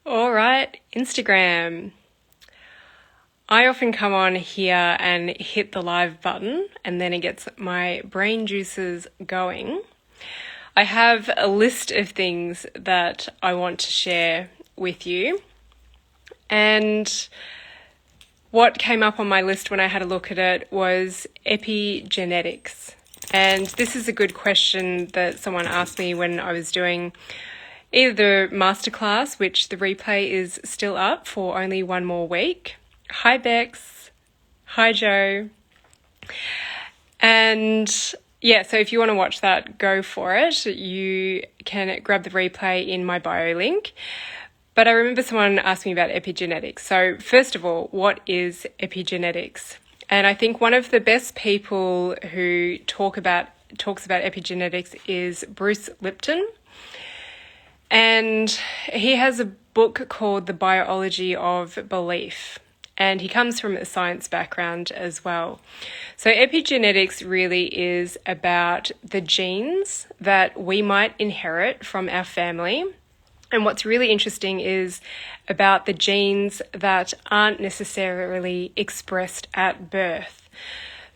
All right, Instagram. I often come on here and hit the live button, and then it gets my brain juices going. I have a list of things that I want to share with you. And what came up on my list when I had a look at it was epigenetics. And this is a good question that someone asked me when I was doing either the masterclass, which the replay is still up for only one more week. Hi Bex, hi Joe. And yeah, so if you want to watch that, go for it. You can grab the replay in my bio link. But I remember someone asked me about epigenetics. So first of all, what is epigenetics? And I think one of the best people who talks about epigenetics is Bruce Lipton. And he has a book called The Biology of Belief. And he comes from a science background as well. So epigenetics really is about the genes that we might inherit from our family. And what's really interesting is about the genes that aren't necessarily expressed at birth.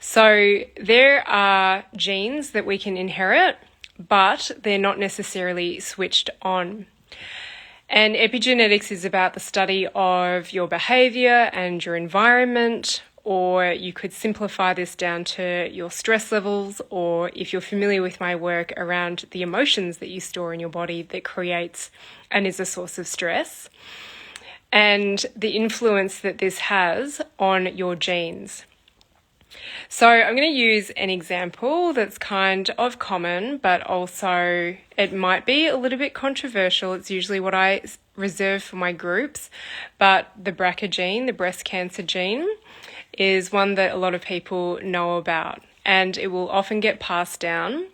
So there are genes that we can inherit, but they're not necessarily switched on. And epigenetics is about the study of your behavior and your environment, or you could simplify this down to your stress levels, or if you're familiar with my work, around the emotions that you store in your body that creates and is a source of stress, and the influence that this has on your genes. So I'm going to use an example that's kind of common, but also it might be a little bit controversial. It's usually what I reserve for my groups, but the BRCA gene, the breast cancer gene, is one that a lot of people know about, and it will often get passed down.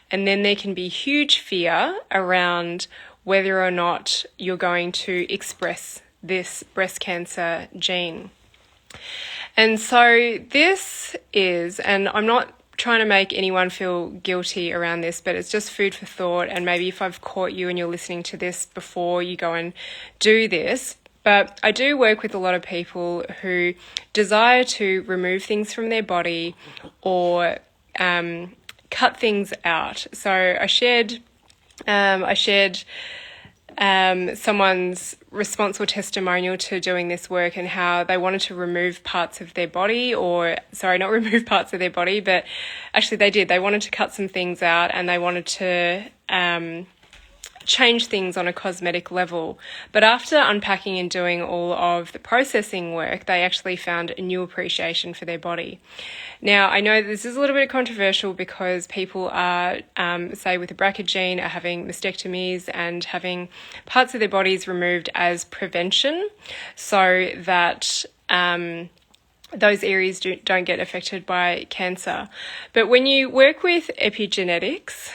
And then there can be huge fear around whether or not you're going to express this breast cancer gene. And so this is, and I'm not trying to make anyone feel guilty around this, but it's just food for thought. And maybe if I've caught you and you're listening to this before you go and do this, but I do work with a lot of people who desire to remove things from their body or cut things out. So I shared someone's response or testimonial to doing this work and how they wanted to remove parts of their body, not remove parts of their body, but actually they did. They wanted to cut some things out and they wanted to change things on a cosmetic level. But after unpacking and doing all of the processing work, they actually found a new appreciation for their body. Now, I know this is a little bit controversial because people are, say with the BRCA gene, are having mastectomies and having parts of their bodies removed as prevention so that those areas don't get affected by cancer. But when you work with epigenetics,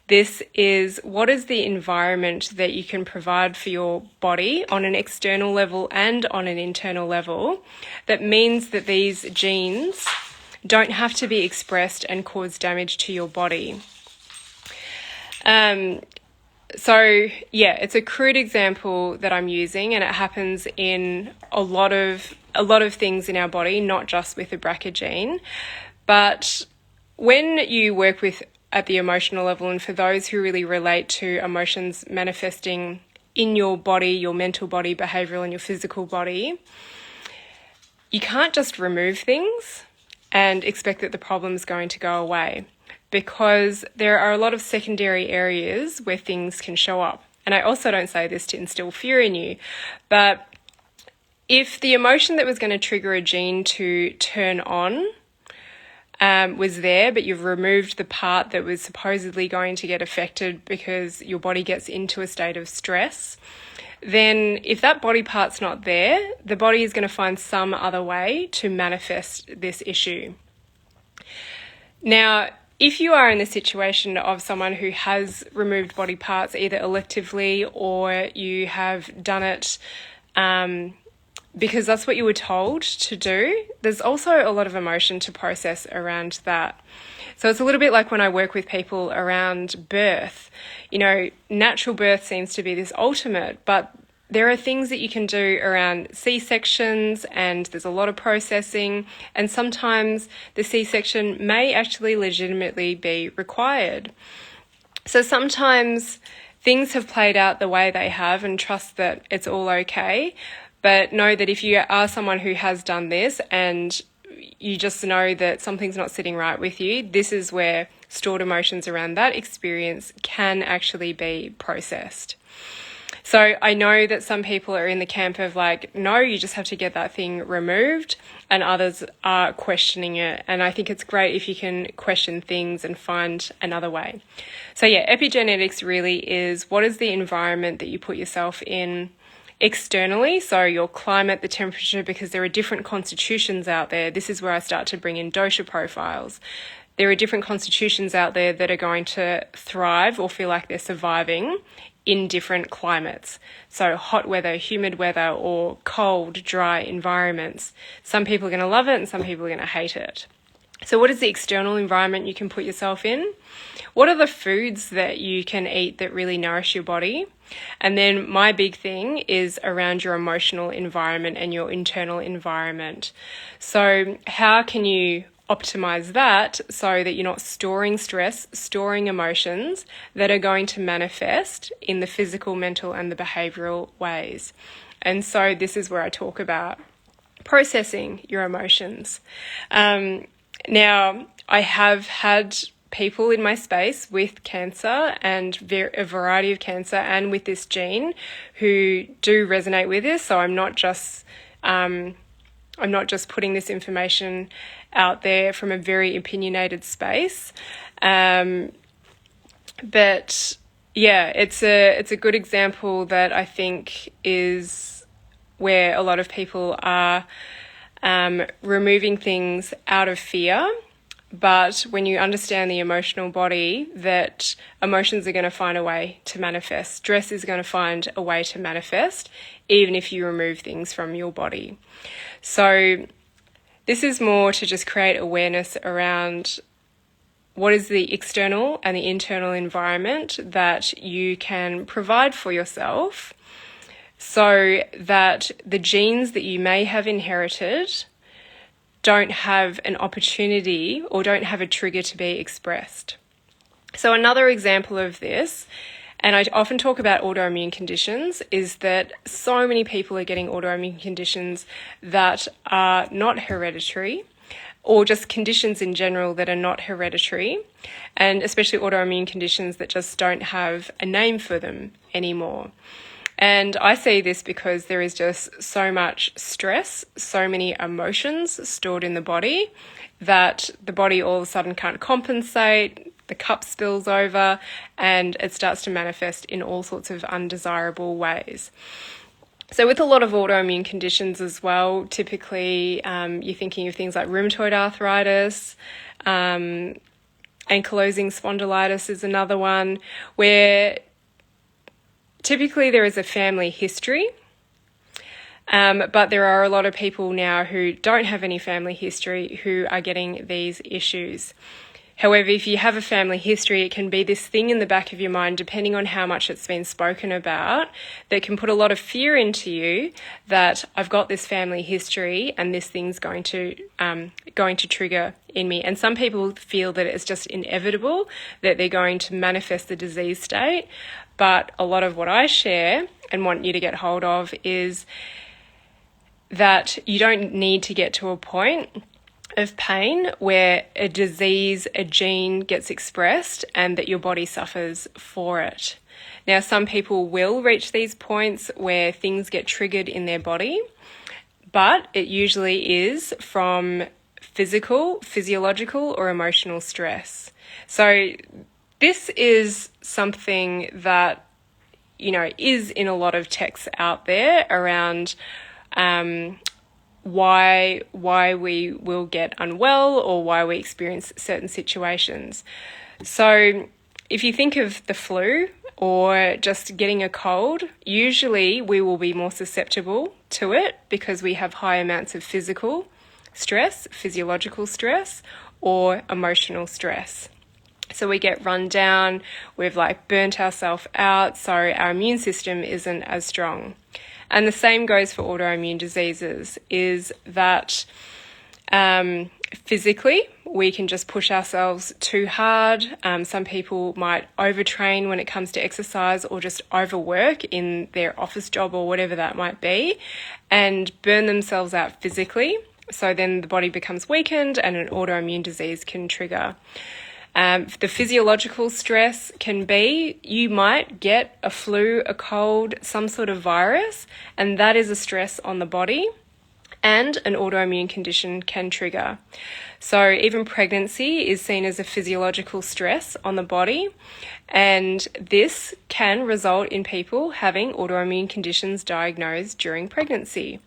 this is what is the environment that you can provide for your body on an external level and on an internal level that means that these genes don't have to be expressed and cause damage to your body. So yeah, it's a crude example that I'm using, and it happens in a lot of things in our body, not just with the BRCA gene. But when you work with at the emotional level, and for those who really relate to emotions manifesting in your body, your mental body, behavioral, and your physical body, you can't just remove things and expect that the problem's going to go away, because there are a lot of secondary areas where things can show up. And I also don't say this to instill fear in you, but if the emotion that was going to trigger a gene to turn on was there, but you've removed the part that was supposedly going to get affected because your body gets into a state of stress, then if that body part's not there, the body is going to find some other way to manifest this issue. Now, if you are in the situation of someone who has removed body parts either electively or you have done it because that's what you were told to do, there's also a lot of emotion to process around that. So it's a little bit like when I work with people around birth. You know, natural birth seems to be this ultimate, but there are things that you can do around C-sections, and there's a lot of processing, and sometimes the C-section may actually legitimately be required. So sometimes things have played out the way they have, and trust that it's all okay. But know that if you are someone who has done this and you just know that something's not sitting right with you, this is where stored emotions around that experience can actually be processed. So I know that some people are in the camp of like, no, you just have to get that thing removed, and others are questioning it. And I think it's great if you can question things and find another way. So yeah, epigenetics really is, what is the environment that you put yourself in externally? So your climate, the temperature, because there are different constitutions out there. This is where I start to bring in dosha profiles. There are different constitutions out there that are going to thrive or feel like they're surviving in different climates. So hot weather, humid weather, or cold, dry environments. Some people are going to love it and some people are going to hate it. So what is the external environment you can put yourself in? What are the foods that you can eat that really nourish your body? And then my big thing is around your emotional environment and your internal environment. So how can you optimize that so that you're not storing stress, storing emotions that are going to manifest in the physical, mental, and the behavioral ways? And so this is where I talk about processing your emotions. Now, I have had people in my space with cancer and a variety of cancer and with this gene who do resonate with this. So I'm not just putting this information out there from a very opinionated space. But yeah, it's a good example that I think is where a lot of people are removing things out of fear. But when you understand the emotional body, that emotions are going to find a way to manifest. Stress is going to find a way to manifest, even if you remove things from your body. So this is more to just create awareness around what is the external and the internal environment that you can provide for yourself, so that the genes that you may have inherited don't have an opportunity or don't have a trigger to be expressed. So another example of this, and I often talk about autoimmune conditions, is that so many people are getting autoimmune conditions that are not hereditary, or just conditions in general that are not hereditary, and especially autoimmune conditions that just don't have a name for them anymore. And I see this because there is just so much stress, so many emotions stored in the body that the body all of a sudden can't compensate, the cup spills over, and it starts to manifest in all sorts of undesirable ways. So with a lot of autoimmune conditions as well, typically you're thinking of things like rheumatoid arthritis, ankylosing spondylitis is another one, where typically there is a family history, but there are a lot of people now who don't have any family history who are getting these issues. However, if you have a family history, it can be this thing in the back of your mind, depending on how much it's been spoken about, that can put a lot of fear into you that I've got this family history and this thing's going to trigger in me. And some people feel that it's just inevitable that they're going to manifest the disease state. But a lot of what I share and want you to get hold of is that you don't need to get to a point of pain where a disease, a gene gets expressed and that your body suffers for it. Now, some people will reach these points where things get triggered in their body, but it usually is from physical, physiological, or emotional stress. So this is something that, is in a lot of texts out there around why we will get unwell or why we experience certain situations. So if you think of the flu or just getting a cold, usually we will be more susceptible to it because we have high amounts of physical stress, physiological stress, or emotional stress. So we get run down, we've like burnt ourselves out, so our immune system isn't as strong. And the same goes for autoimmune diseases, is that physically we can just push ourselves too hard. Some people might overtrain when it comes to exercise, or just overwork in their office job or whatever that might be, and burn themselves out physically. So then the body becomes weakened and an autoimmune disease can trigger. The physiological stress can be, you might get a flu, a cold, some sort of virus, and that is a stress on the body, and an autoimmune condition can trigger. So even pregnancy is seen as a physiological stress on the body, and this can result in people having autoimmune conditions diagnosed during pregnancy.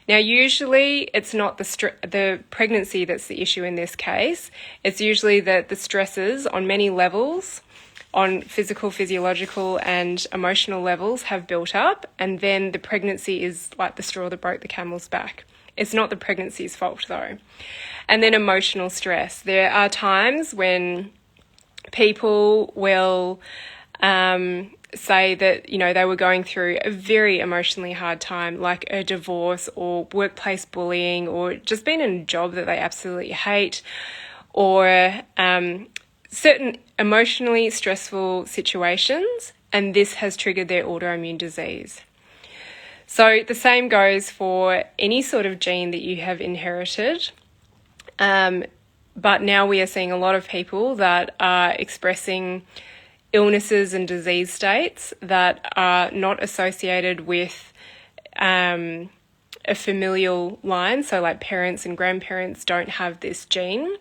Now, usually it's not the pregnancy that's the issue in this case. It's usually that the stresses on many levels, on physical, physiological and emotional levels, have built up, and then the pregnancy is like the straw that broke the camel's back. It's not the pregnancy's fault though. And then emotional stress. There are times when people will say that, they were going through a very emotionally hard time, like a divorce or workplace bullying, or just being in a job that they absolutely hate, or certain emotionally stressful situations, and this has triggered their autoimmune disease. So the same goes for any sort of gene that you have inherited. But now we are seeing a lot of people that are expressing illnesses and disease states that are not associated with a familial line. So like parents and grandparents don't have this gene.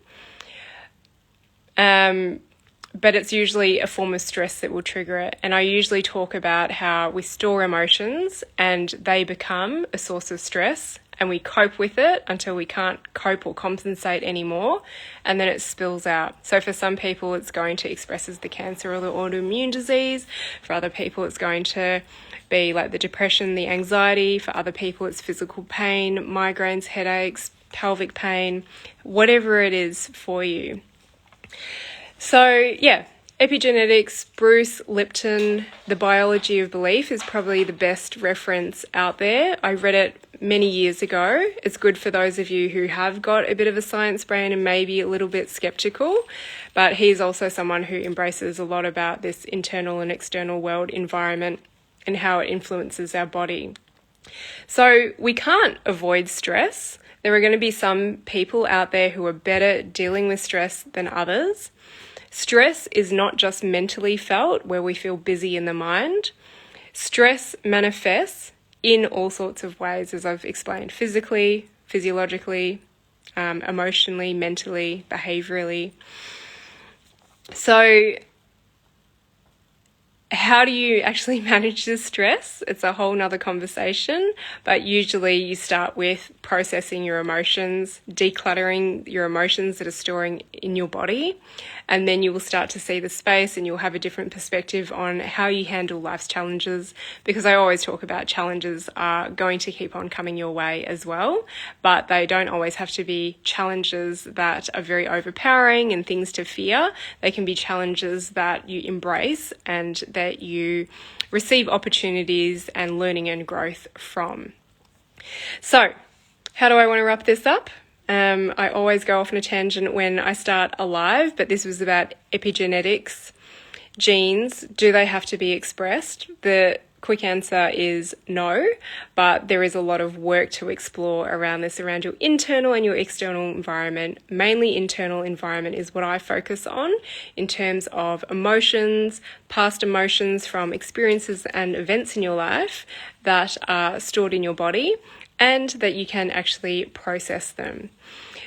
But it's usually a form of stress that will trigger it. And I usually talk about how we store emotions and they become a source of stress, and we cope with it until we can't cope or compensate anymore, and then it spills out. So for some people, it's going to express as the cancer or the autoimmune disease. For other people, it's going to be like the depression, the anxiety. For other people, it's physical pain, migraines, headaches, pelvic pain, whatever it is for you. So yeah, Epigenetics, Bruce Lipton, The Biology of Belief is probably the best reference out there. I read it many years ago. It's good for those of you who have got a bit of a science brain and maybe a little bit skeptical, but he's also someone who embraces a lot about this internal and external world environment and how it influences our body. So we can't avoid stress. There are going to be some people out there who are better dealing with stress than others. Stress is not just mentally felt, where we feel busy in the mind. Stress manifests in all sorts of ways, as I've explained, physically, physiologically, emotionally, mentally, behaviorally. So how do you actually manage this stress? It's a whole nother conversation, but usually you start with processing your emotions, decluttering your emotions that are storing in your body, and then you will start to see the space and you'll have a different perspective on how you handle life's challenges, because I always talk about challenges are going to keep on coming your way as well, but they don't always have to be challenges that are very overpowering and things to fear. They can be challenges that you embrace and that you receive opportunities and learning and growth from. So, how do I want to wrap this up? I always go off on a tangent when I start a live, but this was about epigenetics. Genes, do they have to be expressed? The quick answer is no, but there is a lot of work to explore around this, around your internal and your external environment. Mainly internal environment is what I focus on in terms of emotions, past emotions from experiences and events in your life that are stored in your body, and that you can actually process them.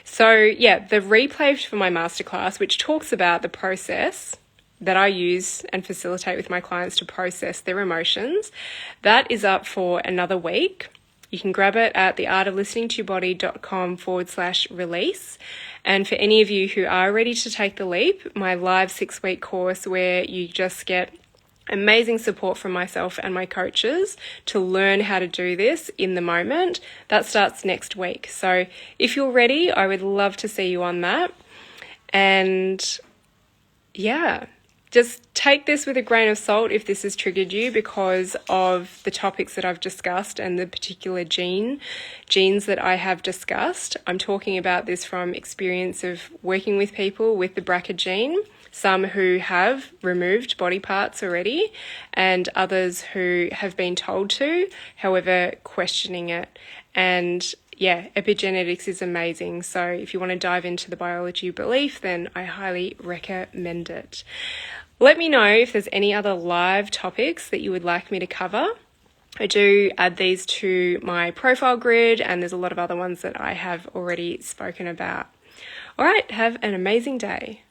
So yeah, the replay for my masterclass, which talks about the process that I use and facilitate with my clients to process their emotions, that is up for another week. You can grab it at theartoflisteningtoyobody.com/release. And for any of you who are ready to take the leap, my live 6-week course where you just get amazing support from myself and my coaches to learn how to do this in the moment, that starts next week. So if you're ready, I would love to see you on that. And yeah, just take this with a grain of salt if this has triggered you because of the topics that I've discussed and the particular genes that I have discussed. I'm talking about this from experience of working with people with the BRCA gene, some who have removed body parts already and others who have been told to, however, questioning it. And yeah, epigenetics is amazing. So if you want to dive into the biology of belief, then I highly recommend it. Let me know if there's any other live topics that you would like me to cover. I do add these to my profile grid, and there's a lot of other ones that I have already spoken about. All right, have an amazing day.